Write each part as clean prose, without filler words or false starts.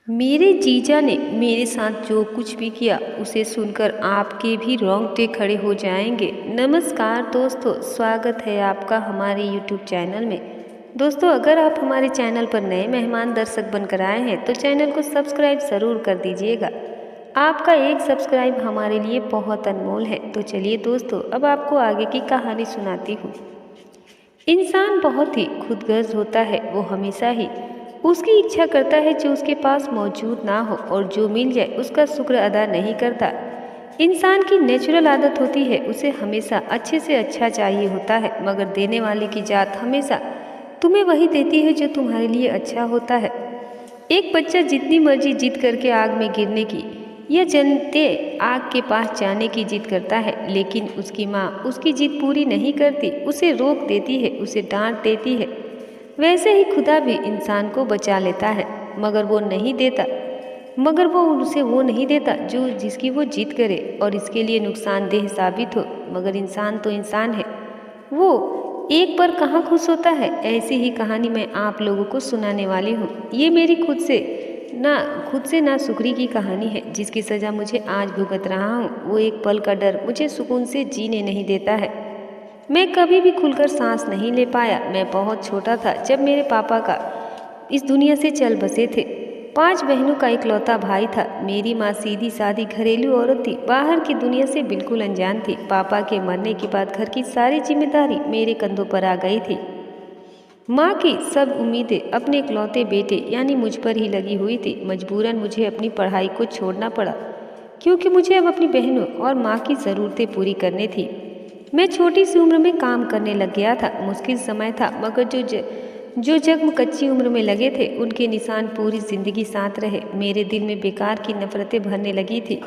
मेरे जीजा ने मेरे साथ जो कुछ भी किया उसे सुनकर आपके भी रोंगटे खड़े हो जाएंगे। नमस्कार दोस्तों, स्वागत है आपका हमारे YouTube चैनल में। दोस्तों, अगर आप हमारे चैनल पर नए मेहमान दर्शक बनकर आए हैं तो चैनल को सब्सक्राइब ज़रूर कर दीजिएगा। आपका एक सब्सक्राइब हमारे लिए बहुत अनमोल है। तो चलिए दोस्तों, अब आपको आगे की कहानी सुनाती हूँ। इंसान बहुत ही खुदगर्ज होता है। वो हमेशा ही उसकी इच्छा करता है जो उसके पास मौजूद ना हो, और जो मिल जाए उसका शुक्र अदा नहीं करता। इंसान की नेचुरल आदत होती है, उसे हमेशा अच्छे से अच्छा चाहिए होता है, मगर देने वाले की जात हमेशा तुम्हें वही देती है जो तुम्हारे लिए अच्छा होता है। एक बच्चा जितनी मर्जी जिद करके आग में गिरने की या जनते आग के पास जाने की जिद करता है, लेकिन उसकी माँ उसकी जिद पूरी नहीं करती, उसे रोक देती है, उसे डांट देती है। वैसे ही खुदा भी इंसान को बचा लेता है, मगर वो उसे वो नहीं देता जो जिसकी वो जिद करे और इसके लिए नुकसानदेह साबित हो। मगर इंसान तो इंसान है, वो एक पर कहाँ खुश होता है। ऐसी ही कहानी मैं आप लोगों को सुनाने वाली हूँ। ये मेरी खुद से ना शुक्री की कहानी है, जिसकी सज़ा मुझे आज भुगत रहा हूँ। वो एक पल का डर मुझे सुकून से जीने नहीं देता है। मैं कभी भी खुलकर सांस नहीं ले पाया। मैं बहुत छोटा था जब मेरे पापा का इस दुनिया से चल बसे थे। 5 बहनों का इकलौता भाई था। मेरी माँ सीधी सादी घरेलू औरत थी, बाहर की दुनिया से बिल्कुल अनजान थी। पापा के मरने के बाद घर की सारी जिम्मेदारी मेरे कंधों पर आ गई थी। माँ की सब उम्मीदें अपने इकलौते बेटे यानी मुझ पर ही लगी हुई थी। मजबूरन मुझे अपनी पढ़ाई को छोड़ना पड़ा, क्योंकि मुझे अब अपनी बहनों और माँ की ज़रूरतें पूरी करनी थी। मैं छोटी सी उम्र में काम करने लग गया था। मुश्किल समय था, मगर जो जख्म कच्ची उम्र में लगे थे उनके निशान पूरी जिंदगी साथ रहे। मेरे दिल में बेकार की नफरतें भरने लगी थी।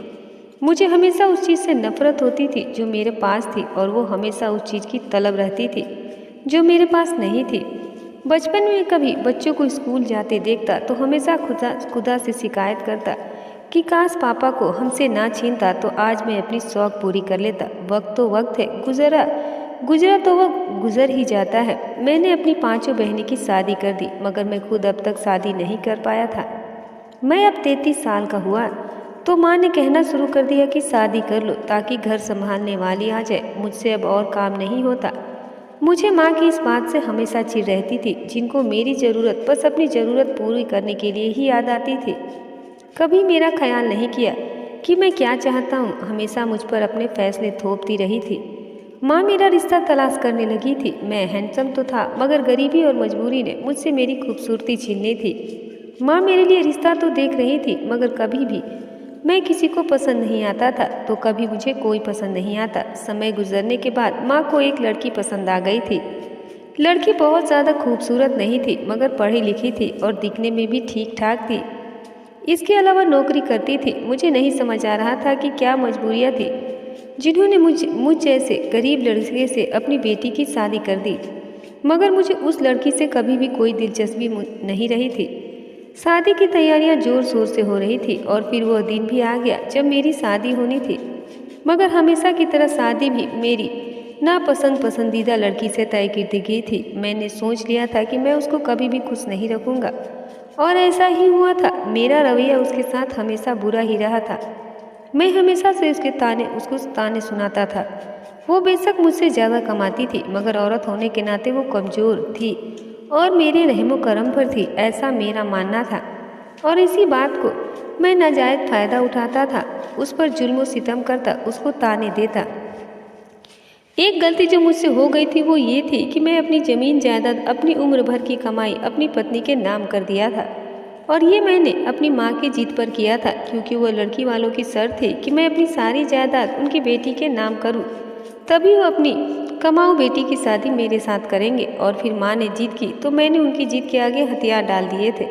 मुझे हमेशा उस चीज़ से नफरत होती थी जो मेरे पास थी, और वो हमेशा उस चीज़ की तलब रहती थी जो मेरे पास नहीं थी। बचपन में कभी बच्चों को स्कूल जाते देखता तो हमेशा खुदा से शिकायत करता कि काश पापा को हमसे ना छीनता तो आज मैं अपनी शौक पूरी कर लेता। वक्त तो वक्त है, गुजरा तो वक्त गुजर ही जाता है। मैंने अपनी 5 बहनों की शादी कर दी, मगर मैं खुद अब तक शादी नहीं कर पाया था। मैं अब 33 साल का हुआ तो माँ ने कहना शुरू कर दिया कि शादी कर लो ताकि घर संभालने वाली आ जाए। मुझसे अब और काम नहीं होता। मुझे माँ की इस बात से हमेशा चिढ़ रहती थी, जिनको मेरी ज़रूरत बस अपनी ज़रूरत पूरी करने के लिए ही याद आती थी। कभी मेरा ख्याल नहीं किया कि मैं क्या चाहता हूँ। हमेशा मुझ पर अपने फैसले थोपती रही थी। माँ मेरा रिश्ता तलाश करने लगी थी। मैं हैंडसम तो था, मगर गरीबी और मजबूरी ने मुझसे मेरी खूबसूरती छीन ली थी। माँ मेरे लिए रिश्ता तो देख रही थी, मगर कभी भी मैं किसी को पसंद नहीं आता था, तो कभी मुझे कोई पसंद नहीं आता। समय गुजरने के बाद माँ को एक लड़की पसंद आ गई थी। लड़की बहुत ज़्यादा खूबसूरत नहीं थी, मगर पढ़ी लिखी थी और दिखने में भी ठीक ठाक थी। इसके अलावा नौकरी करती थी। मुझे नहीं समझ आ रहा था कि क्या मजबूरियाँ थी जिन्होंने मुझ जैसे गरीब लड़के से अपनी बेटी की शादी कर दी, मगर मुझे उस लड़की से कभी भी कोई दिलचस्पी नहीं रही थी। शादी की तैयारियां जोर शोर से हो रही थी, और फिर वह दिन भी आ गया जब मेरी शादी होनी थी। मगर हमेशा की तरह शादी भी मेरी पसंदीदा लड़की से तय की गई थी। मैंने सोच लिया था कि मैं उसको कभी भी खुश नहीं रखूंगा, और ऐसा ही हुआ था। मेरा रवैया उसके साथ हमेशा बुरा ही रहा था। मैं हमेशा से उसको ताने सुनाता था। वो बेशक मुझसे ज़्यादा कमाती थी, मगर औरत होने के नाते वो कमज़ोर थी और मेरे रहमो करम पर थी, ऐसा मेरा मानना था। और इसी बात को मैं नाजायज़ फ़ायदा उठाता था, उस पर जुल्म सितम करता, उसको ताने देता। एक गलती जो मुझसे हो गई थी वो ये थी कि मैं अपनी ज़मीन जायदाद, अपनी उम्र भर की कमाई अपनी पत्नी के नाम कर दिया था। और ये मैंने अपनी माँ की जिद पर किया था, क्योंकि वो लड़की वालों की शर्त थी कि मैं अपनी सारी जायदाद उनकी बेटी के नाम करूँ, तभी वो अपनी कमाऊ बेटी की शादी मेरे साथ करेंगे। और फिर माँ ने जिद की तो मैंने उनकी जिद के आगे हथियार डाल दिए थे।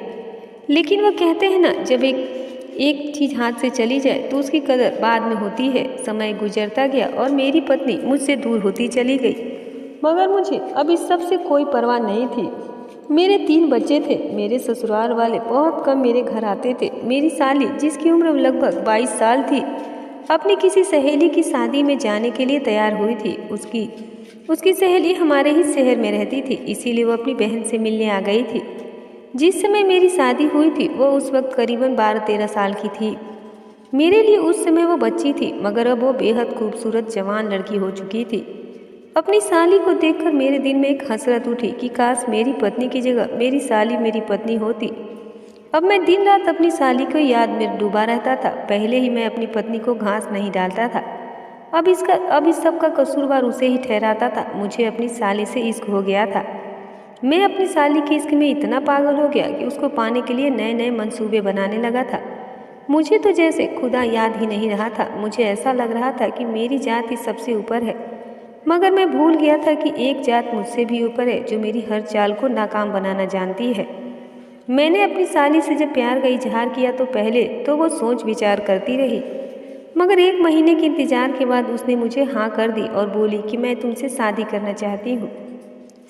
लेकिन वो कहते हैं ना, जब एक चीज़ हाथ से चली जाए तो उसकी कदर बाद में होती है। समय गुजरता गया और मेरी पत्नी मुझसे दूर होती चली गई, मगर मुझे अब इस सब से कोई परवाह नहीं थी। मेरे 3 बच्चे थे। मेरे ससुराल वाले बहुत कम मेरे घर आते थे। मेरी साली, जिसकी उम्र लगभग 22 साल थी, अपनी किसी सहेली की शादी में जाने के लिए तैयार हुई थी। उसकी सहेली हमारे ही शहर में रहती थी, इसीलिए वो अपनी बहन से मिलने आ गई थी। जिस समय मेरी शादी हुई थी वो उस वक्त करीबन 12-13 साल की थी। मेरे लिए उस समय वो बच्ची थी, मगर अब वो बेहद खूबसूरत जवान लड़की हो चुकी थी। अपनी साली को देखकर मेरे दिल में एक हसरत उठी कि काश मेरी पत्नी की जगह मेरी साली मेरी पत्नी होती। अब मैं दिन रात अपनी साली को याद में डूबा रहता था। पहले ही मैं अपनी पत्नी को घास नहीं डालता था, अब इस सब का कसूरवार उसे ही ठहराता था। मुझे अपनी साली से इश्क हो गया था। मैं अपनी साली के इश्क में इतना पागल हो गया कि उसको पाने के लिए नए नए मंसूबे बनाने लगा था। मुझे तो जैसे खुदा याद ही नहीं रहा था। मुझे ऐसा लग रहा था कि मेरी जात ही सबसे ऊपर है, मगर मैं भूल गया था कि एक जात मुझसे भी ऊपर है जो मेरी हर चाल को नाकाम बनाना जानती है। मैंने अपनी साली से जब प्यार का इजहार किया तो पहले तो वो सोच विचार करती रही, मगर 1 महीने के इंतजार के बाद उसने मुझे हाँ कर दी और बोली कि मैं तुमसे शादी करना चाहती हूँ।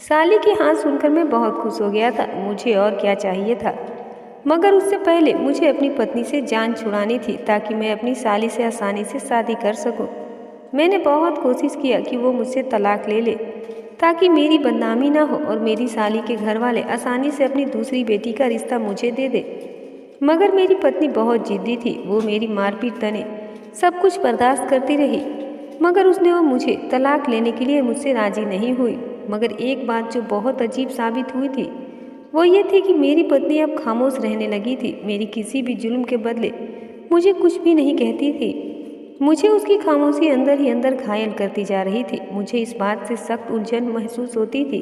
साली की हाँ सुनकर मैं बहुत खुश हो गया था। मुझे और क्या चाहिए था, मगर उससे पहले मुझे अपनी पत्नी से जान छुड़ानी थी ताकि मैं अपनी साली से आसानी से शादी कर सकूं। मैंने बहुत कोशिश किया कि वो मुझसे तलाक ले ले ताकि मेरी बदनामी ना हो और मेरी साली के घर वाले आसानी से अपनी दूसरी बेटी का रिश्ता मुझे दे दे, मगर मेरी पत्नी बहुत जिद्दी थी। वो मेरी मारपीट तने सब कुछ बर्दाश्त करती रही, मगर उसने वो मुझे तलाक लेने के लिए मुझसे राजी नहीं हुई। मगर एक बात जो बहुत अजीब साबित हुई थी वो ये थी कि मेरी पत्नी अब खामोश रहने लगी थी। मेरी किसी भी जुल्म के बदले मुझे कुछ भी नहीं कहती थी। मुझे उसकी खामोशी अंदर ही अंदर घायल करती जा रही थी। मुझे इस बात से सख्त उलझन महसूस होती थी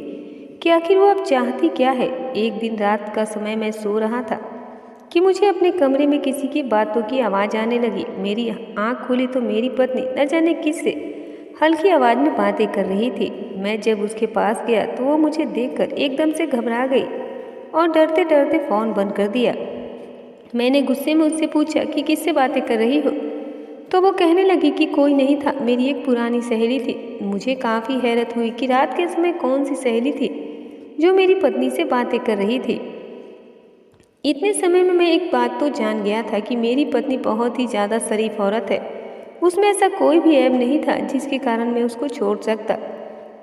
कि आखिर वो अब चाहती क्या है। एक दिन रात का समय मैं सो रहा था कि मुझे अपने कमरे में किसी की बातों की आवाज़ आने लगी। मेरी आंख खुली तो मेरी पत्नी न जाने किससे हल्की आवाज़ में बातें कर रही थी। मैं जब उसके पास गया तो वो मुझे देखकर एकदम से घबरा गई और डरते डरते फ़ोन बंद कर दिया। मैंने गुस्से में उससे पूछा कि किससे बातें कर रही हो, तो वो कहने लगी कि कोई नहीं था, मेरी एक पुरानी सहेली थी। मुझे काफ़ी हैरत हुई कि रात के समय कौन सी सहेली थी जो मेरी पत्नी से बातें कर रही थी। इतने समय में मैं एक बात तो जान गया था कि मेरी पत्नी बहुत ही ज़्यादा शरीफ औरत है। उसमें ऐसा कोई भी ऐब नहीं था जिसके कारण मैं उसको छोड़ सकता।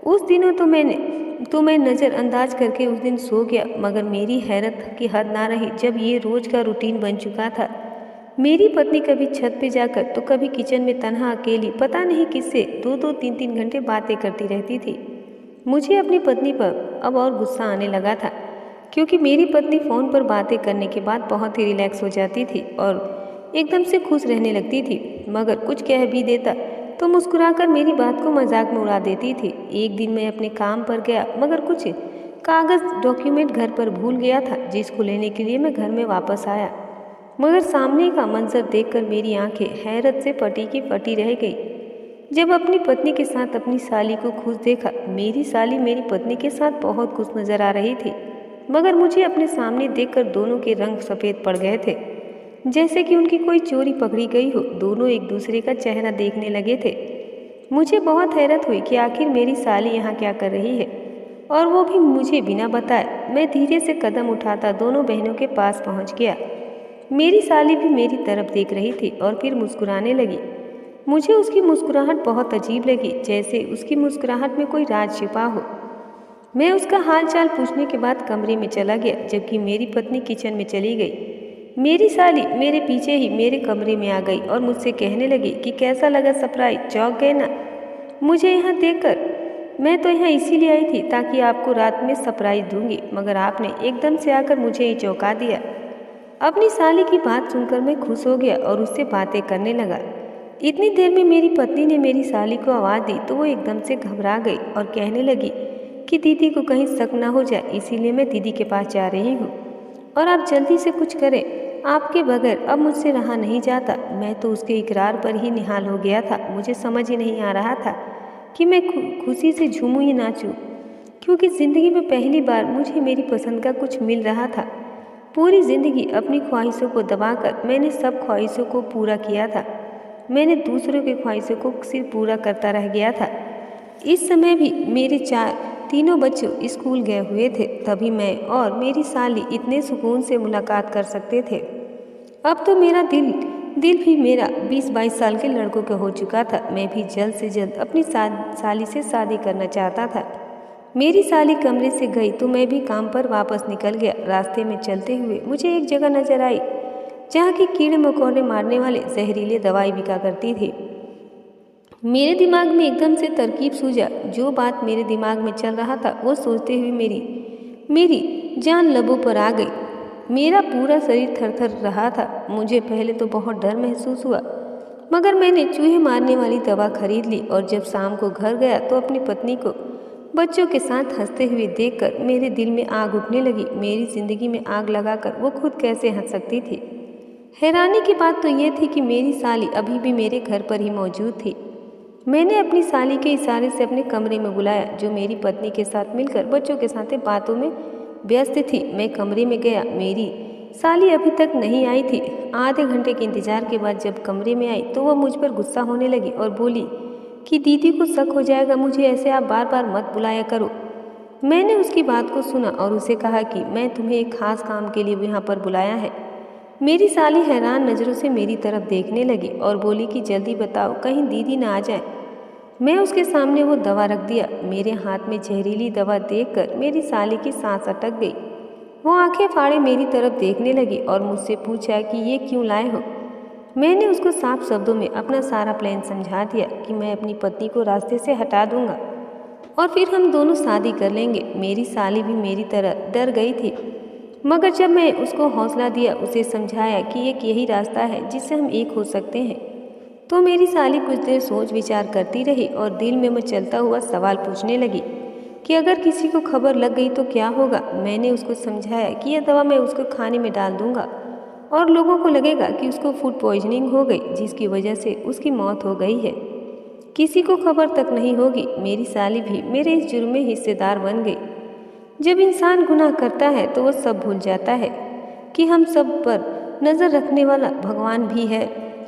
उस दिनों तो मैं नज़रअंदाज करके उस दिन सो गया, मगर मेरी हैरत की हद ना रही जब ये रोज़ का रूटीन बन चुका था। मेरी पत्नी कभी छत पे जाकर तो कभी किचन में तन्हा अकेली पता नहीं किससे 2-2 3-3 घंटे बातें करती रहती थी। मुझे अपनी पत्नी पर अब और गुस्सा आने लगा था, क्योंकि मेरी पत्नी फ़ोन पर बातें करने के बाद बहुत ही रिलैक्स हो जाती थी और एकदम से खुश रहने लगती थी। मगर कुछ कह भी देता तो मुस्कुराकर मेरी बात को मजाक में उड़ा देती थी। एक दिन मैं अपने काम पर गया, मगर कुछ कागज़ डॉक्यूमेंट घर पर भूल गया था, जिसको लेने के लिए मैं घर में वापस आया। मगर सामने का मंजर देखकर मेरी आंखें हैरत से फटी की फटी रह गई। जब अपनी पत्नी के साथ अपनी साली को खुश देखा। मेरी साली मेरी पत्नी के साथ बहुत खुश नजर आ रही थी, मगर मुझे अपने सामने देखकर दोनों के रंग सफ़ेद पड़ गए थे, जैसे कि उनकी कोई चोरी पकड़ी गई हो। दोनों एक दूसरे का चेहरा देखने लगे थे। मुझे बहुत हैरत हुई कि आखिर मेरी साली यहाँ क्या कर रही है, और वो भी मुझे बिना बताए। मैं धीरे से कदम उठाता दोनों बहनों के पास पहुँच गया। मेरी साली भी मेरी तरफ देख रही थी और फिर मुस्कुराने लगी। मुझे उसकी मुस्कुराहट बहुत अजीब लगी, जैसे उसकी मुस्कुराहट में कोई राज छिपा हो। मैं उसका हाल चाल पूछने के बाद कमरे में चला गया, जबकि मेरी पत्नी किचन में चली गई। मेरी साली मेरे पीछे ही मेरे कमरे में आ गई और मुझसे कहने लगी कि कैसा लगा सरप्राइज, चौंक गए ना मुझे यहाँ देखकर? मैं तो यहाँ इसीलिए आई थी ताकि आपको रात में सरप्राइज दूंगी, मगर आपने एकदम से आकर मुझे ही चौंका दिया। अपनी साली की बात सुनकर मैं खुश हो गया और उससे बातें करने लगा। इतनी देर में मेरी पत्नी ने मेरी साली को आवाज़ दी तो वो एकदम से घबरा गई और कहने लगी कि दीदी को कहीं शक ना हो जाए, इसीलिए मैं दीदी के पास जा रही हूँ और आप जल्दी से कुछ करें, आपके बगैर अब मुझसे रहा नहीं जाता। मैं तो उसके इकरार पर ही निहाल हो गया था। मुझे समझ ही नहीं आ रहा था कि मैं खुशी से झूमूं या नाचूं, क्योंकि ज़िंदगी में पहली बार मुझे मेरी पसंद का कुछ मिल रहा था। पूरी ज़िंदगी अपनी ख्वाहिशों को दबाकर मैंने सब ख्वाहिशों को पूरा किया था। मैंने दूसरों की ख्वाहिशों को सिर्फ पूरा करता रह गया था। इस समय भी मेरे तीनों बच्चों स्कूल गए हुए थे, तभी मैं और मेरी साली इतने सुकून से मुलाकात कर सकते थे। अब तो मेरा दिल भी मेरा 20-22 साल के लड़कों का हो चुका था। मैं भी जल्द से जल्द अपनी साली से शादी करना चाहता था। मेरी साली कमरे से गई तो मैं भी काम पर वापस निकल गया। रास्ते में चलते हुए मुझे एक जगह नजर आई जहाँ की कीड़े मकोड़े मारने वाले जहरीले दवाई बिका करती थी। मेरे दिमाग में एकदम से तरकीब सूझा। जो बात मेरे दिमाग में चल रहा था वो सोचते हुए मेरी जान लबों पर आ गई। मेरा पूरा शरीर थरथर रहा था। मुझे पहले तो बहुत डर महसूस हुआ, मगर मैंने चूहे मारने वाली दवा खरीद ली और जब शाम को घर गया तो अपनी पत्नी को बच्चों के साथ हंसते हुए देखकर मेरे दिल में आग उठने लगी। मेरी जिंदगी में आग लगाकर वो खुद कैसे हंस सकती थी। हैरानी की बात तो ये थी कि मेरी साली अभी भी मेरे घर पर ही मौजूद थी। मैंने अपनी साली के इशारे से अपने कमरे में बुलाया, जो मेरी पत्नी के साथ मिलकर बच्चों के साथ बातों में व्यस्त थी। मैं कमरे में गया। मेरी साली अभी तक नहीं आई थी। आधे घंटे के इंतजार के बाद जब कमरे में आई तो वह मुझ पर गुस्सा होने लगी और बोली कि दीदी को शक हो जाएगा, मुझे ऐसे आप बार बार मत बुलाया करो। मैंने उसकी बात को सुना और उसे कहा कि मैं तुम्हें एक खास काम के लिए यहाँ पर बुलाया है। मेरी साली हैरान नज़रों से मेरी तरफ देखने लगी और बोली कि जल्दी बताओ, कहीं दीदी ना आ जाए। मैं उसके सामने वो दवा रख दिया। मेरे हाथ में जहरीली दवा देखकर मेरी साली की सांस अटक गई। वो आंखें फाड़े मेरी तरफ देखने लगी और मुझसे पूछा कि ये क्यों लाए हो। मैंने उसको साफ शब्दों में अपना सारा प्लान समझा दिया कि मैं अपनी पत्नी को रास्ते से हटा दूंगा और फिर हम दोनों शादी कर लेंगे। मेरी साली भी मेरी तरह डर गई थी, मगर जब मैं उसको हौसला दिया, उसे समझाया कि एक यही रास्ता है जिससे हम एक हो सकते हैं, तो मेरी साली कुछ देर सोच विचार करती रही और दिल में मचलता हुआ सवाल पूछने लगी कि अगर किसी को खबर लग गई तो क्या होगा। मैंने उसको समझाया कि यह दवा मैं उसको खाने में डाल दूंगा और लोगों को लगेगा कि उसको फूड पॉइजनिंग हो गई, जिसकी वजह से उसकी मौत हो गई है। किसी को खबर तक नहीं होगी। मेरी साली भी मेरे इस जुर्म में हिस्सेदार बन गई। जब इंसान गुनाह करता है तो वह सब भूल जाता है कि हम सब पर नज़र रखने वाला भगवान भी है।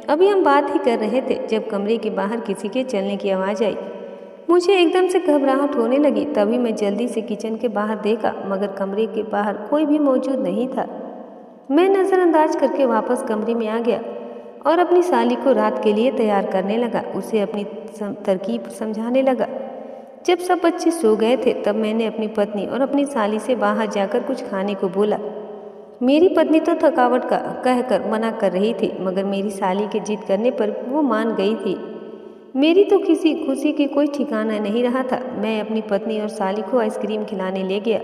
अभी हम बात ही कर रहे थे जब कमरे के बाहर किसी के चलने की आवाज़ आई। मुझे एकदम से घबराहट होने लगी। तभी मैं जल्दी से किचन के बाहर देखा, मगर कमरे के बाहर कोई भी मौजूद नहीं था। मैं नज़रअंदाज करके वापस कमरे में आ गया और अपनी साली को रात के लिए तैयार करने लगा। उसे अपनी तरकीब समझाने लगा। जब सब बच्चे सो गए थे तब मैंने अपनी पत्नी और अपनी साली से बाहर जाकर कुछ खाने को बोला। मेरी पत्नी तो थकावट का कहकर मना कर रही थी, मगर मेरी साली के जिद करने पर वो मान गई थी। मेरी तो किसी खुशी की कोई ठिकाना नहीं रहा था। मैं अपनी पत्नी और साली को आइसक्रीम खिलाने ले गया।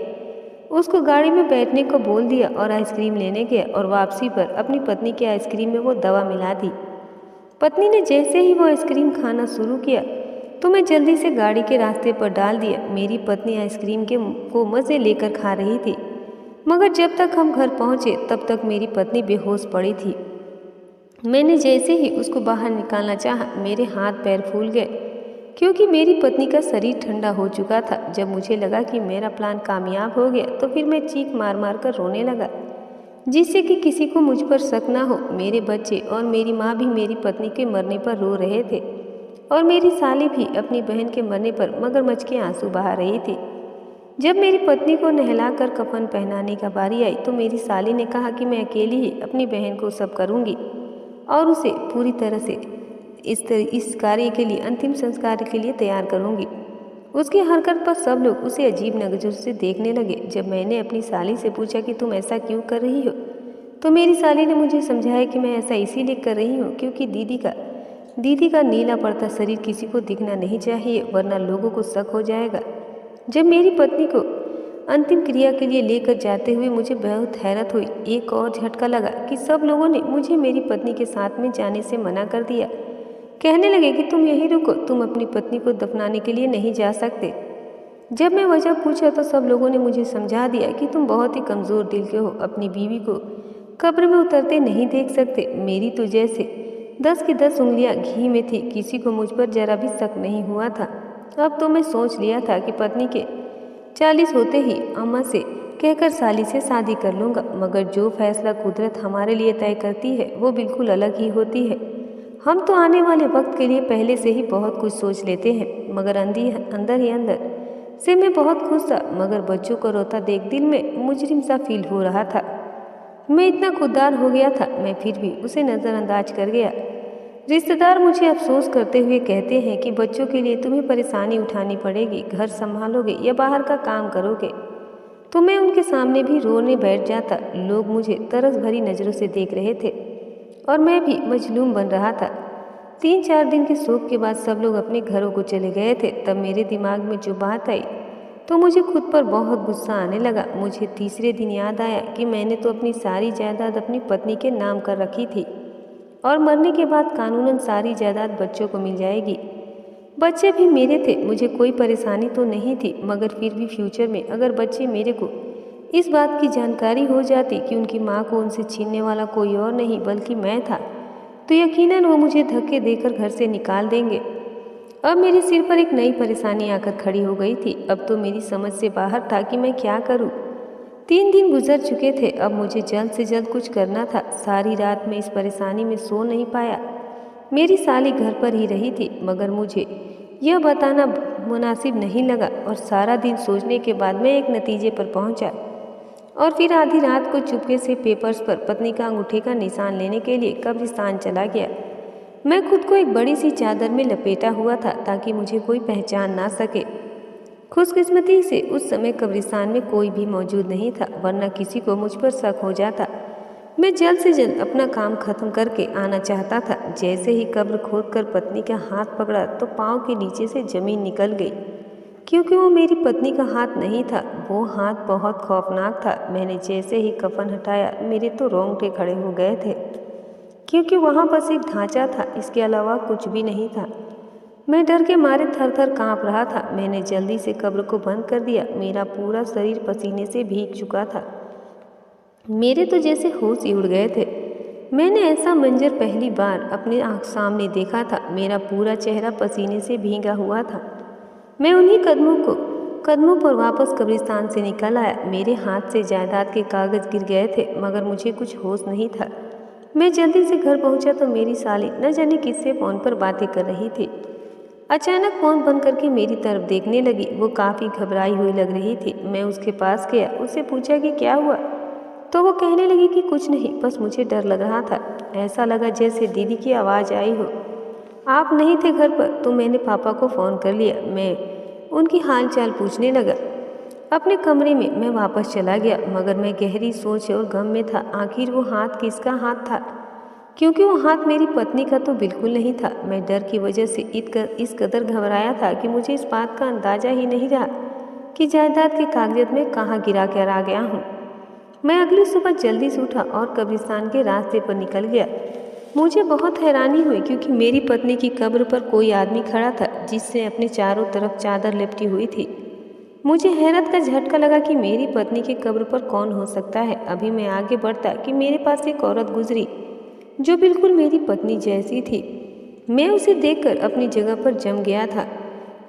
उसको गाड़ी में बैठने को बोल दिया और आइसक्रीम लेने गया और वापसी पर अपनी पत्नी के आइसक्रीम में वो दवा मिला दी। पत्नी ने जैसे ही वो आइसक्रीम खाना शुरू किया तो मैं जल्दी से गाड़ी के रास्ते पर डाल दिया। मेरी पत्नी आइसक्रीम को मज़े लेकर खा रही थी, मगर जब तक हम घर पहुंचे तब तक मेरी पत्नी बेहोश पड़ी थी। मैंने जैसे ही उसको बाहर निकालना चाहा, मेरे हाथ पैर फूल गए क्योंकि मेरी पत्नी का शरीर ठंडा हो चुका था। जब मुझे लगा कि मेरा प्लान कामयाब हो गया तो फिर मैं चीख मार मार कर रोने लगा, जिससे कि किसी को मुझ पर शक ना हो। मेरे बच्चे और मेरी माँ भी मेरी पत्नी के मरने पर रो रहे थे और मेरी साली भी अपनी बहन के मरने पर मगरमच्छ के आंसू बहा रही थी। जब मेरी पत्नी को नहलाकर कफन पहनाने का बारी आई तो मेरी साली ने कहा कि मैं अकेली ही अपनी बहन को सब करूंगी और उसे पूरी तरह से इस कार्य के लिए, अंतिम संस्कार के लिए तैयार करूंगी। उसकी हरकत पर सब लोग उसे अजीब नज़रों से देखने लगे। जब मैंने अपनी साली से पूछा कि तुम ऐसा क्यों कर रही हो, तो मेरी साली ने मुझे समझाया कि मैं ऐसा इसीलिए कर रही हूँ क्योंकि दीदी का नीला पड़ता शरीर किसी को दिखना नहीं चाहिए, वरना लोगों को शक हो जाएगा। जब मेरी पत्नी को अंतिम क्रिया के लिए लेकर जाते हुए मुझे बहुत हैरत हुई। एक और झटका लगा कि सब लोगों ने मुझे मेरी पत्नी के साथ में जाने से मना कर दिया। कहने लगे कि तुम यहीं रुको, तुम अपनी पत्नी को दफनाने के लिए नहीं जा सकते। जब मैं वजह पूछा तो सब लोगों ने मुझे समझा दिया कि तुम बहुत ही कमज़ोर दिल के हो, अपनी बीवी को कब्र में उतरते नहीं देख सकते। मेरी तो जैसे 10 की 10 उंगलियां घी में थी, किसी को मुझ पर जरा भी शक नहीं हुआ था। अब तो मैं सोच लिया था कि पत्नी के 40 होते ही अम्मा से कहकर साली से शादी कर लूँगा, मगर जो फैसला कुदरत हमारे लिए तय करती है वो बिल्कुल अलग ही होती है। हम तो आने वाले वक्त के लिए पहले से ही बहुत कुछ सोच लेते हैं, मगर अंदर ही अंदर से मैं बहुत खुश था। मगर बच्चों को रोता देख दिल में मुजरिम सा फील हो रहा था। मैं इतना खुददार हो गया था, मैं फिर भी उसे नज़रअंदाज कर गया। रिश्तेदार मुझे अफसोस करते हुए कहते हैं कि बच्चों के लिए तुम्हें परेशानी उठानी पड़ेगी, घर संभालोगे या बाहर का काम करोगे। तो मैं उनके सामने भी रोने बैठ जाता। लोग मुझे तरस भरी नज़रों से देख रहे थे और मैं भी मजलूम बन रहा था। 3-4 दिन के शोक के बाद सब लोग अपने घरों को चले गए थे। तब मेरे दिमाग में जो बात आई तो मुझे खुद पर बहुत गुस्सा आने लगा। मुझे तीसरे दिन याद आया कि मैंने तो अपनी सारी जायदाद अपनी पत्नी के नाम कर रखी थी और मरने के बाद कानूनन सारी जायदाद बच्चों को मिल जाएगी। बच्चे भी मेरे थे, मुझे कोई परेशानी तो नहीं थी, मगर फिर भी फ्यूचर में अगर बच्चे मेरे को इस बात की जानकारी हो जाती कि उनकी माँ को उनसे छीनने वाला कोई और नहीं बल्कि मैं था, तो यकीनन वो मुझे धक्के देकर घर से निकाल देंगे। अब मेरे सिर पर एक नई परेशानी आकर खड़ी हो गई थी। अब तो मेरी समझ से बाहर था कि मैं क्या करूं। 3 दिन गुजर चुके थे। अब मुझे जल्द से जल्द कुछ करना था। सारी रात मैं इस परेशानी में सो नहीं पाया। मेरी साली घर पर ही रही थी, मगर मुझे यह बताना मुनासिब नहीं लगा और सारा दिन सोचने के बाद मैं एक नतीजे पर पहुंचा और फिर आधी रात को चुपके से पेपर्स पर पत्नी का अंगूठे का निशान लेने के लिए कब्रिस्तान चला गया। मैं खुद को एक बड़ी सी चादर में लपेटा हुआ था ताकि मुझे कोई पहचान ना सके। खुशकिस्मती से उस समय कब्रिस्तान में कोई भी मौजूद नहीं था, वरना किसी को मुझ पर शक हो जाता। मैं जल्द से जल्द अपना काम खत्म करके आना चाहता था। जैसे ही कब्र खोदकर पत्नी का हाथ पकड़ा तो पाँव के नीचे से जमीन निकल गई, क्योंकि वो मेरी पत्नी का हाथ नहीं था। वो हाथ बहुत खौफनाक था। मैंने जैसे ही कफन हटाया मेरे तो रोंगटे खड़े हो गए थे, क्योंकि वहाँ बस एक ढांचा था, इसके अलावा कुछ भी नहीं था। मैं डर के मारे थर थर काँप रहा था। मैंने जल्दी से कब्र को बंद कर दिया। मेरा पूरा शरीर पसीने से भीग चुका था। मेरे तो जैसे होश ही उड़ गए थे। मैंने ऐसा मंजर पहली बार अपने आँख सामने देखा था। मेरा पूरा चेहरा पसीने से भीगा हुआ था। मैं उन्हीं कदमों पर वापस कब्रिस्तान से निकल आया। मेरे हाथ से जायदाद के कागज गिर गए थे, मगर मुझे कुछ होश नहीं था। मैं जल्दी से घर पहुंचा तो मेरी साली न जाने किससे फ़ोन पर बातें कर रही थी। अचानक फ़ोन बंद करके मेरी तरफ देखने लगी। वो काफ़ी घबराई हुई लग रही थी। मैं उसके पास गया, उससे पूछा कि क्या हुआ, तो वो कहने लगी कि कुछ नहीं, बस मुझे डर लग रहा था। ऐसा लगा जैसे दीदी की आवाज़ आई हो। आप नहीं थे घर पर तो मैंने पापा को फ़ोन कर लिया। मैं उनकी हाल चाल पूछने लगा। अपने कमरे में मैं वापस चला गया, मगर मैं गहरी सोच और गम में था। आखिर वो हाथ किसका हाथ था, क्योंकि वो हाथ मेरी पत्नी का तो बिल्कुल नहीं था। मैं डर की वजह से इस कदर घबराया था कि मुझे इस बात का अंदाज़ा ही नहीं रहा कि जायदाद के कागजात में कहाँ गिरा कर आ गया हूँ। मैं अगली सुबह जल्दी से उठा और कब्रिस्तान के रास्ते पर निकल गया। मुझे बहुत हैरानी हुई, क्योंकि मेरी पत्नी की कब्र पर कोई आदमी खड़ा था जिससे अपने चारों तरफ चादर लिपटी हुई थी। मुझे हैरत का झटका लगा कि मेरी पत्नी की कब्र पर कौन हो सकता है। अभी मैं आगे बढ़ता कि मेरे पास एक औरत गुजरी जो बिल्कुल मेरी पत्नी जैसी थी। मैं उसे देखकर अपनी जगह पर जम गया था।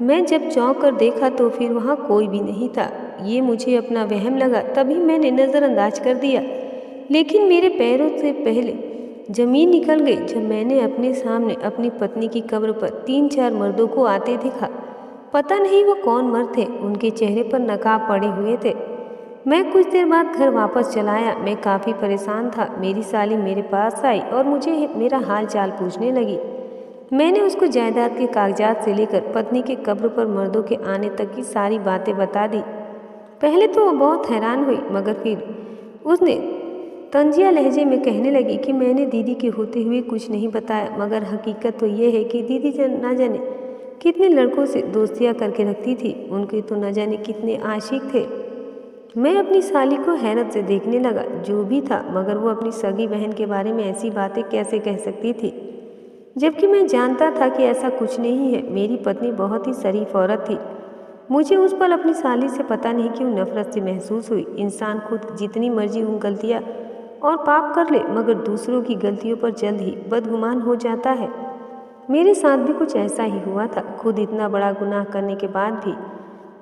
मैं जब चौंक कर देखा तो फिर वहाँ कोई भी नहीं था। ये मुझे अपना वहम लगा, तभी मैंने नज़रअंदाज कर दिया। लेकिन मेरे पैरों से पहले जमीन निकल गई जब मैंने अपने सामने अपनी पत्नी की कब्र पर 3-4 मर्दों को आते देखा। पता नहीं वो कौन मर्द थे, उनके चेहरे पर नकाब पड़े हुए थे। मैं कुछ देर बाद घर वापस चला आया। मैं काफ़ी परेशान था। मेरी साली मेरे पास आई और मुझे मेरा हाल चाल पूछने लगी। मैंने उसको जायदाद के कागजात से लेकर पत्नी के कब्र पर मर्दों के आने तक की सारी बातें बता दी। पहले तो वो बहुत हैरान हुई, मगर फिर उसने तंजिया लहजे में कहने लगी कि मैंने दीदी के होते हुए कुछ नहीं बताया, मगर हकीकत तो ये है कि दीदी ना जाने कितने लड़कों से दोस्तियाँ करके रखती थी। उनके तो न जाने कितने आशिक थे। मैं अपनी साली को हैरत से देखने लगा। जो भी था, मगर वो अपनी सगी बहन के बारे में ऐसी बातें कैसे कह सकती थी, जबकि मैं जानता था कि ऐसा कुछ नहीं है। मेरी पत्नी बहुत ही शरीफ औरत थी। मुझे उस पल अपनी साली से पता नहीं क्यों नफरत से महसूस हुई। इंसान खुद जितनी मर्जी उन गलतियाँ और पाप कर ले, मगर दूसरों की गलतियों पर जल्द ही बदगुमान हो जाता है। मेरे साथ भी कुछ ऐसा ही हुआ था। खुद इतना बड़ा गुनाह करने के बाद भी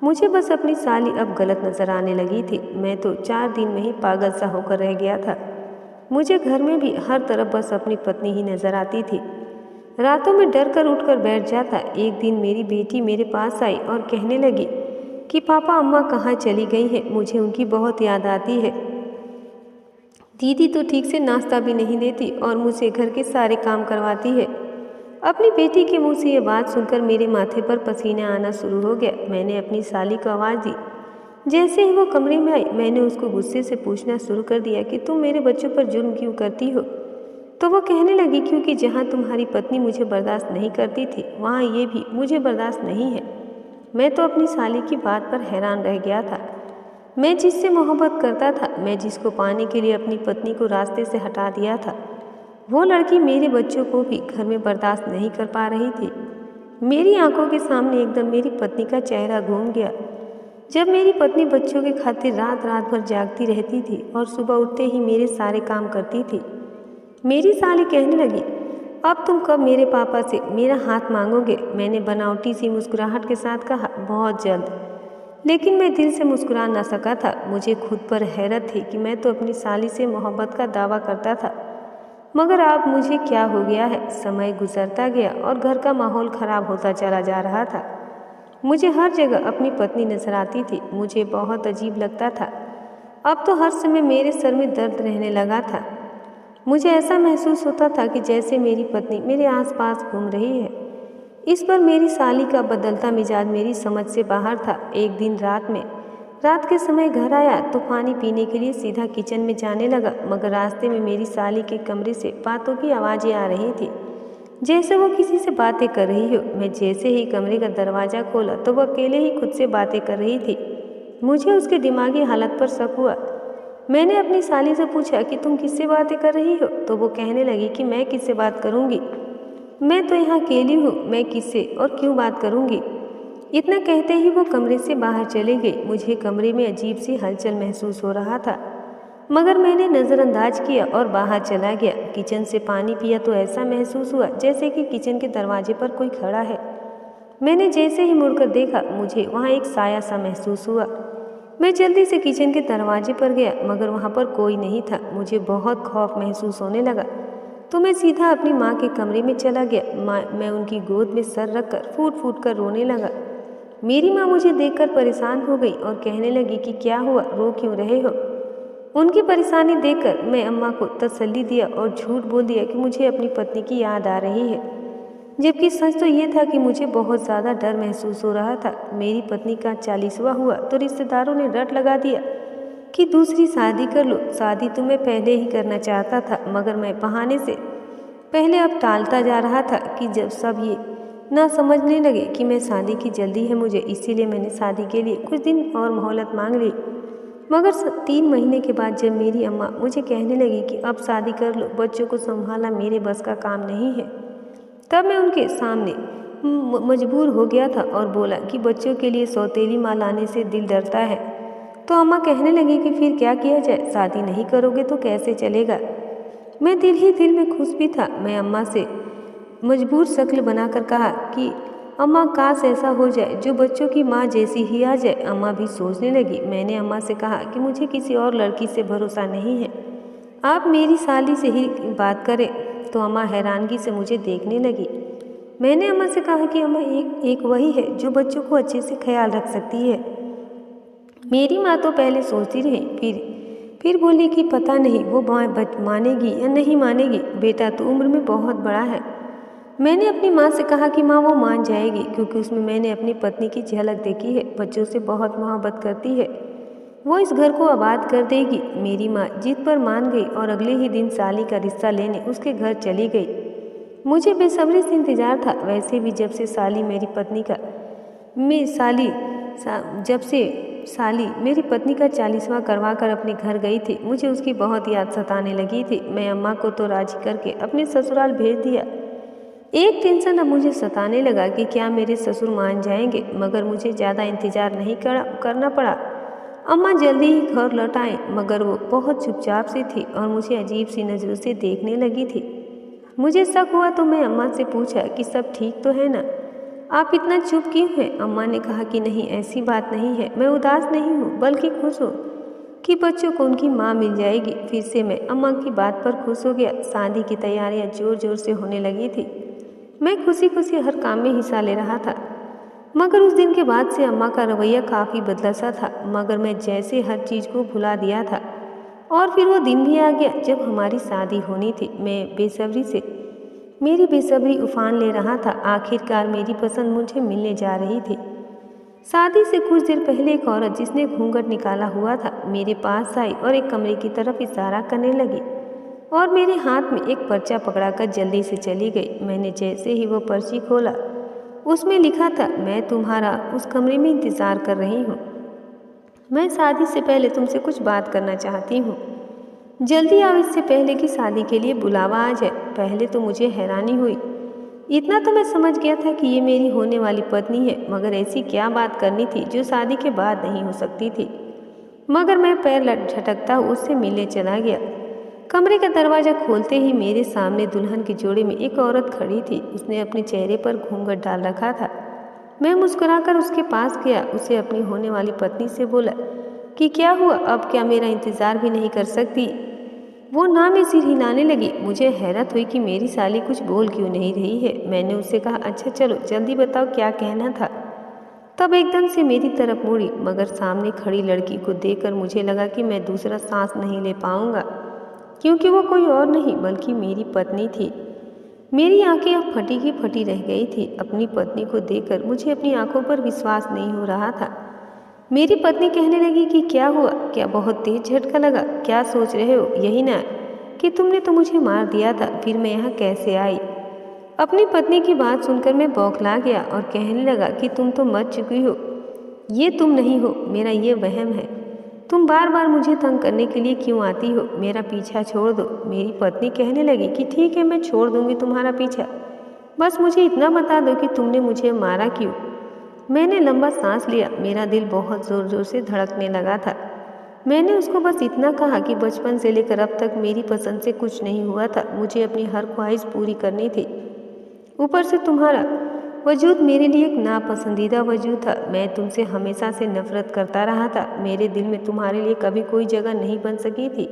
मुझे बस अपनी साली अब गलत नजर आने लगी थी। मैं तो 4 दिन में ही पागल सा होकर रह गया था। मुझे घर में भी हर तरफ बस अपनी पत्नी ही नजर आती थी। रातों में डर कर उठ कर बैठ जाता। एक दिन मेरी बेटी मेरे पास आई और कहने लगी कि पापा अम्मा कहाँ चली गई हैं, मुझे उनकी बहुत याद आती है। दीदी तो ठीक से नाश्ता भी नहीं देती और मुझसे घर के सारे काम करवाती है। अपनी बेटी के मुंह से ये बात सुनकर मेरे माथे पर पसीना आना शुरू हो गया। मैंने अपनी साली को आवाज़ दी। जैसे ही वो कमरे में आई, मैंने उसको गुस्से से पूछना शुरू कर दिया कि तुम मेरे बच्चों पर जुल्म क्यों करती हो। तो वो कहने लगी, क्योंकि जहाँ तुम्हारी पत्नी मुझे बर्दाश्त नहीं करती थी, वहाँ ये भी मुझे बर्दाश्त नहीं है। मैं तो अपनी साली की बात पर हैरान रह गया था। मैं जिससे मोहब्बत करता था, मैं जिसको पाने के लिए अपनी पत्नी को रास्ते से हटा दिया था, वो लड़की मेरे बच्चों को भी घर में बर्दाश्त नहीं कर पा रही थी। मेरी आंखों के सामने एकदम मेरी पत्नी का चेहरा घूम गया। जब मेरी पत्नी बच्चों के खातिर रात रात भर जागती रहती थी और सुबह उठते ही मेरे सारे काम करती थी। मेरी साली कहने लगी, अब तुम कब मेरे पापा से मेरा हाथ मांगोगे। मैंने बनावटी सी मुस्कुराहट के साथ कहा, बहुत जल्द। लेकिन मैं दिल से मुस्कुरा न सका था। मुझे खुद पर हैरत थी कि मैं तो अपनी साली से मोहब्बत का दावा करता था, मगर अब मुझे क्या हो गया है। समय गुजरता गया और घर का माहौल खराब होता चला जा रहा था। मुझे हर जगह अपनी पत्नी नजर आती थी। मुझे बहुत अजीब लगता था। अब तो हर समय मेरे सर में दर्द रहने लगा था। मुझे ऐसा महसूस होता था कि जैसे मेरी पत्नी मेरे आसपास घूम रही है। इस पर मेरी साली का बदलता मिजाज मेरी समझ से बाहर था। एक दिन रात के समय घर आया तो पानी पीने के लिए सीधा किचन में जाने लगा, मगर रास्ते में मेरी साली के कमरे से बातों की आवाज़ें आ रही थी, जैसे वो किसी से बातें कर रही हो। मैं जैसे ही कमरे का दरवाज़ा खोला तो वो अकेले ही खुद से बातें कर रही थी। मुझे उसके दिमागी हालत पर शक हुआ। मैंने अपनी साली से पूछा कि तुम किससे बातें कर रही हो। तो वो कहने लगी कि मैं किससे बात करूँगी, मैं तो यहाँ अकेली हूँ, मैं किससे और क्यों बात करूँगी। इतना कहते ही वो कमरे से बाहर चले गई। मुझे कमरे में अजीब सी हलचल महसूस हो रहा था, मगर मैंने नज़रअंदाज किया और बाहर चला गया। किचन से पानी पिया तो ऐसा महसूस हुआ जैसे कि किचन के दरवाजे पर कोई खड़ा है। मैंने जैसे ही मुड़कर देखा, मुझे वहाँ एक साया सा महसूस हुआ। मैं जल्दी से किचन के दरवाजे पर गया, मगर वहाँ पर कोई नहीं था। मुझे बहुत खौफ महसूस होने लगा तो मैं सीधा अपनी माँ के कमरे में चला गया। मैं उनकी गोद में सर रखकर फूट फूट कर रोने लगा। मेरी माँ मुझे देखकर परेशान हो गई और कहने लगी कि क्या हुआ, रो क्यों रहे हो। उनकी परेशानी देखकर मैं अम्मा को तसल्ली दिया और झूठ बोल दिया कि मुझे अपनी पत्नी की याद आ रही है, जबकि सच तो ये था कि मुझे बहुत ज़्यादा डर महसूस हो रहा था। मेरी पत्नी का 40वां हुआ तो रिश्तेदारों ने रट लगा दिया कि दूसरी शादी कर लो। शादी तो मैं पहले ही करना चाहता था, मगर मैं बहाने से पहले अब टालता जा रहा था कि जब सब ये ना समझने लगे कि मैं शादी की जल्दी है मुझे, इसीलिए मैंने शादी के लिए कुछ दिन और मोहलत मांग ली। मगर 3 महीने के बाद जब मेरी अम्मा मुझे कहने लगी कि अब शादी कर लो, बच्चों को संभालना मेरे बस का काम नहीं है, तब मैं उनके सामने मजबूर हो गया था और बोला कि बच्चों के लिए सौतेली माँ लाने से दिल डरता है। तो अम्मा कहने लगी कि फिर क्या किया जाए, शादी नहीं करोगे तो कैसे चलेगा। मैं दिल ही दिल में खुश भी था। मैं अम्मा से मजबूर शक्ल बनाकर कहा कि अम्मा काश ऐसा हो जाए जो बच्चों की माँ जैसी ही आ जाए। अम्मा भी सोचने लगी। मैंने अम्मा से कहा कि मुझे किसी और लड़की से भरोसा नहीं है, आप मेरी साली से ही बात करें। तो अम्मा हैरानगी से मुझे देखने लगी। मैंने अम्मा से कहा कि अम्मा एक वही है जो बच्चों को अच्छे से ख्याल रख सकती है। मेरी माँ तो पहले सोचती रही, फिर बोली कि पता नहीं वो मानेगी या नहीं मानेगी, बेटा तो उम्र में बहुत बड़ा है। मैंने अपनी माँ से कहा कि माँ वो मान जाएगी, क्योंकि उसमें मैंने अपनी पत्नी की झलक देखी है, बच्चों से बहुत मोहब्बत करती है, वो इस घर को आबाद कर देगी। मेरी माँ जिद पर मान गई और अगले ही दिन साली का रिश्ता लेने उसके घर चली गई। मुझे बेसब्री से इंतजार था। वैसे भी जब से साली मेरी पत्नी का 40वां करवा कर अपने घर गई थी, मुझे उसकी बहुत याद सताने लगी थी। मैं अम्मा को तो राजी करके अपने ससुराल भेज दिया। एक टेंशन अब मुझे सताने लगा कि क्या मेरे ससुर मान जाएंगे, मगर मुझे ज़्यादा इंतजार नहीं करना पड़ा। अम्मा जल्दी ही घर लौट आए, मगर वो बहुत चुपचाप सी थी और मुझे अजीब सी नज़रों से देखने लगी थी। मुझे शक हुआ तो मैं अम्मा से पूछा कि सब ठीक तो है ना, आप इतना चुप क्यों हैं। अम्मा ने कहा कि नहीं, ऐसी बात नहीं है, मैं उदास नहीं हूँ बल्कि खुश हूँ कि बच्चों को उनकी माँ मिल जाएगी। फिर से मैं अम्मा की बात पर खुश हो गया। शादी की तैयारियाँ जोर जोर से होने लगी थी। मैं खुशी खुशी हर काम में हिस्सा ले रहा था, मगर उस दिन के बाद से अम्मा का रवैया काफ़ी बदला सा था। मगर मैं जैसे हर चीज़ को भुला दिया था। और फिर वो दिन भी आ गया जब हमारी शादी होनी थी। मैं बेसब्री से मेरी बेसब्री उफान ले रहा था। आखिरकार मेरी पसंद मुझे मिलने जा रही थी। शादी से कुछ देर पहले एक औरत जिसने घूंघट निकाला हुआ था मेरे पास आई और एक कमरे की तरफ इशारा करने लगी और मेरे हाथ में एक पर्चा पकड़ाकर जल्दी से चली गई। मैंने जैसे ही वो पर्ची खोला उसमें लिखा था, मैं तुम्हारा उस कमरे में इंतज़ार कर रही हूँ। मैं शादी से पहले तुमसे कुछ बात करना चाहती हूँ। जल्दी आओ इससे पहले कि शादी के लिए बुलावा आ जाए। पहले तो मुझे हैरानी हुई। इतना तो मैं समझ गया था कि ये मेरी होने वाली पत्नी है, मगर ऐसी क्या बात करनी थी जो शादी के बाद नहीं हो सकती थी। मगर मैं पैर झटकता उससे मिलने चला गया। कमरे का दरवाज़ा खोलते ही मेरे सामने दुल्हन के जोड़े में एक औरत खड़ी थी। उसने अपने चेहरे पर घूंघट डाल रखा था। मैं मुस्कुराकर उसके पास गया। उसे अपनी होने वाली पत्नी से बोला कि क्या हुआ, अब क्या मेरा इंतज़ार भी नहीं कर सकती? वो ना में सिर हिलाने लगी। मुझे हैरत हुई कि मेरी साली कुछ बोल क्यों नहीं रही है। मैंने उससे कहा, अच्छा चलो जल्दी बताओ क्या कहना था। तब एकदम से मेरी तरफ मुड़ी, मगर सामने खड़ी लड़की को देखकर मुझे लगा कि मैं दूसरा सांस नहीं ले पाऊंगा, क्योंकि वो कोई और नहीं बल्कि मेरी पत्नी थी। मेरी आंखें अब फटी की फटी रह गई थी। अपनी पत्नी को देखकर मुझे अपनी आंखों पर विश्वास नहीं हो रहा था। मेरी पत्नी कहने लगी कि क्या हुआ, क्या बहुत तेज झटका लगा? क्या सोच रहे हो, यही ना कि तुमने तो मुझे मार दिया था, फिर मैं यहाँ कैसे आई? अपनी पत्नी की बात सुनकर मैं बौखला गया और कहने लगा कि तुम तो मर चुकी हो। ये तुम नहीं हो, मेरा ये वहम है। तुम बार बार मुझे तंग करने के लिए क्यों आती हो? मेरा पीछा छोड़ दो। मेरी पत्नी कहने लगी कि ठीक है, मैं छोड़ दूंगी तुम्हारा पीछा, बस मुझे इतना बता दो कि तुमने मुझे मारा क्यों। मैंने लंबा सांस लिया। मेरा दिल बहुत ज़ोर ज़ोर से धड़कने लगा था। मैंने उसको बस इतना कहा कि बचपन से लेकर अब तक मेरी पसंद से कुछ नहीं हुआ था। मुझे अपनी हर ख्वाहिश पूरी करनी थी। ऊपर से तुम्हारा वजूद मेरे लिए एक नापसंदीदा वजूद था। मैं तुमसे हमेशा से नफरत करता रहा था। मेरे दिल में तुम्हारे लिए कभी कोई जगह नहीं बन सकी थी,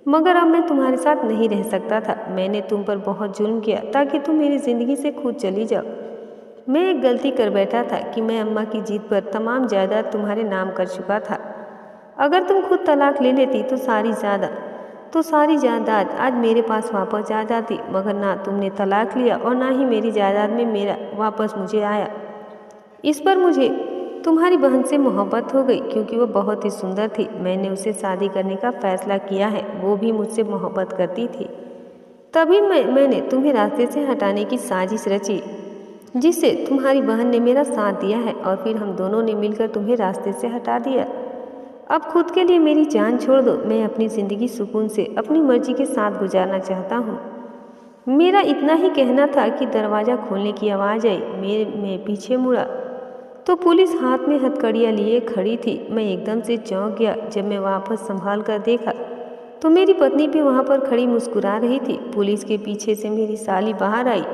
मगर अब मैं तुम्हारे साथ नहीं रह सकता था। मैंने तुम पर बहुत जुल्म किया ताकि तुम मेरी ज़िंदगी से खुद चली जाओ। मैं एक गलती कर बैठा था कि मैं अम्मा की जिद पर तमाम जायदाद तुम्हारे नाम कर चुका था। अगर तुम खुद तलाक ले लेती तो सारी जायदाद आज मेरे पास वापस आ जाती, मगर ना तुमने तलाक लिया और ना ही मेरी जायदाद में मेरा वापस मुझे आया। इस पर मुझे तुम्हारी बहन से मोहब्बत हो गई, क्योंकि वो बहुत ही सुंदर थी। मैंने उससे शादी करने का फैसला किया है। वो भी मुझसे मोहब्बत करती थी। तभी मैंने तुम्हें रास्ते से हटाने की साजिश रची, जिससे तुम्हारी बहन ने मेरा साथ दिया है, और फिर हम दोनों ने मिलकर तुम्हें रास्ते से हटा दिया। अब खुद के लिए मेरी जान छोड़ दो। मैं अपनी ज़िंदगी सुकून से अपनी मर्जी के साथ गुजारना चाहता हूँ। मेरा इतना ही कहना था कि दरवाज़ा खोलने की आवाज़ आई। मैं पीछे मुड़ा तो पुलिस हाथ में हथकड़ियाँ लिए खड़ी थी। मैं एकदम से चौंक गया। जब मैं वापस संभाल कर देखा तो मेरी पत्नी भी वहाँ पर खड़ी मुस्कुरा रही थी। पुलिस के पीछे से मेरी साली बाहर आई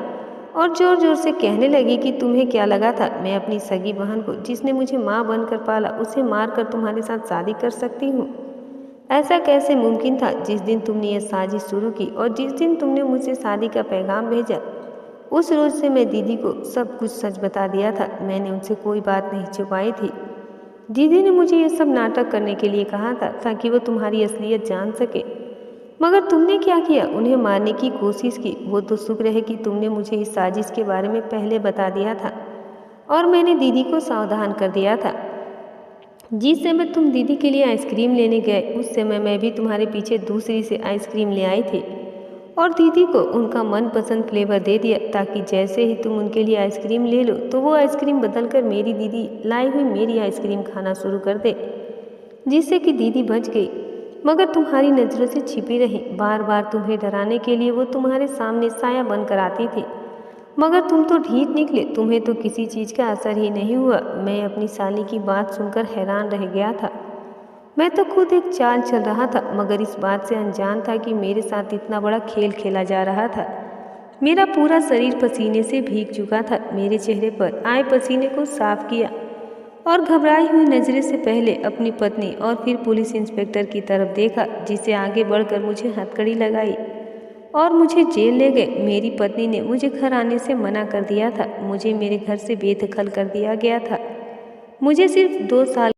और ज़ोर ज़ोर से कहने लगी कि तुम्हें क्या लगा था मैं अपनी सगी बहन को, जिसने मुझे माँ बनकर पाला, उसे मारकर तुम्हारे साथ शादी कर सकती हूँ? ऐसा कैसे मुमकिन था? जिस दिन तुमने ये साजिश शुरू की और जिस दिन तुमने मुझसे शादी का पैगाम भेजा, उस रोज़ से मैं दीदी को सब कुछ सच बता दिया था। मैंने उनसे कोई बात नहीं छुपाई थी। दीदी ने मुझे ये सब नाटक करने के लिए कहा था ताकि वो तुम्हारी असलियत जान सके, मगर तुमने क्या किया? उन्हें मारने की कोशिश की। वो तो शुक्र है कि तुमने मुझे इस साजिश के बारे में पहले बता दिया था और मैंने दीदी को सावधान कर दिया था। जिस समय तुम दीदी के लिए आइसक्रीम लेने गए, उस समय मैं भी तुम्हारे पीछे दूसरी से आइसक्रीम ले आई थी और दीदी को उनका मनपसंद फ्लेवर दे दिया, ताकि जैसे ही तुम उनके लिए आइसक्रीम ले लो तो वो आइसक्रीम बदलकर मेरी दीदी लाई हुई मेरी आइसक्रीम खाना शुरू कर दे, जिससे कि दीदी बच गई, मगर तुम्हारी नज़रों से छिपी रही। बार बार तुम्हें डराने के लिए वो तुम्हारे सामने साया बनकर आती थी, मगर तुम तो ढीठ निकले। तुम्हें तो किसी चीज़ का असर ही नहीं हुआ। मैं अपनी साली की बात सुनकर हैरान रह गया था। मैं तो खुद एक चाल चल रहा था, मगर इस बात से अनजान था कि मेरे साथ इतना बड़ा खेल खेला जा रहा था। मेरा पूरा शरीर पसीने से भीग चुका था। मेरे चेहरे पर आए पसीने को साफ किया और घबराई हुई नज़रें से पहले अपनी पत्नी और फिर पुलिस इंस्पेक्टर की तरफ देखा, जिसे आगे बढ़कर मुझे हथकड़ी लगाई और मुझे जेल ले गए। मेरी पत्नी ने मुझे घर आने से मना कर दिया था। मुझे मेरे घर से बेदखल कर दिया गया था। मुझे सिर्फ 2 साल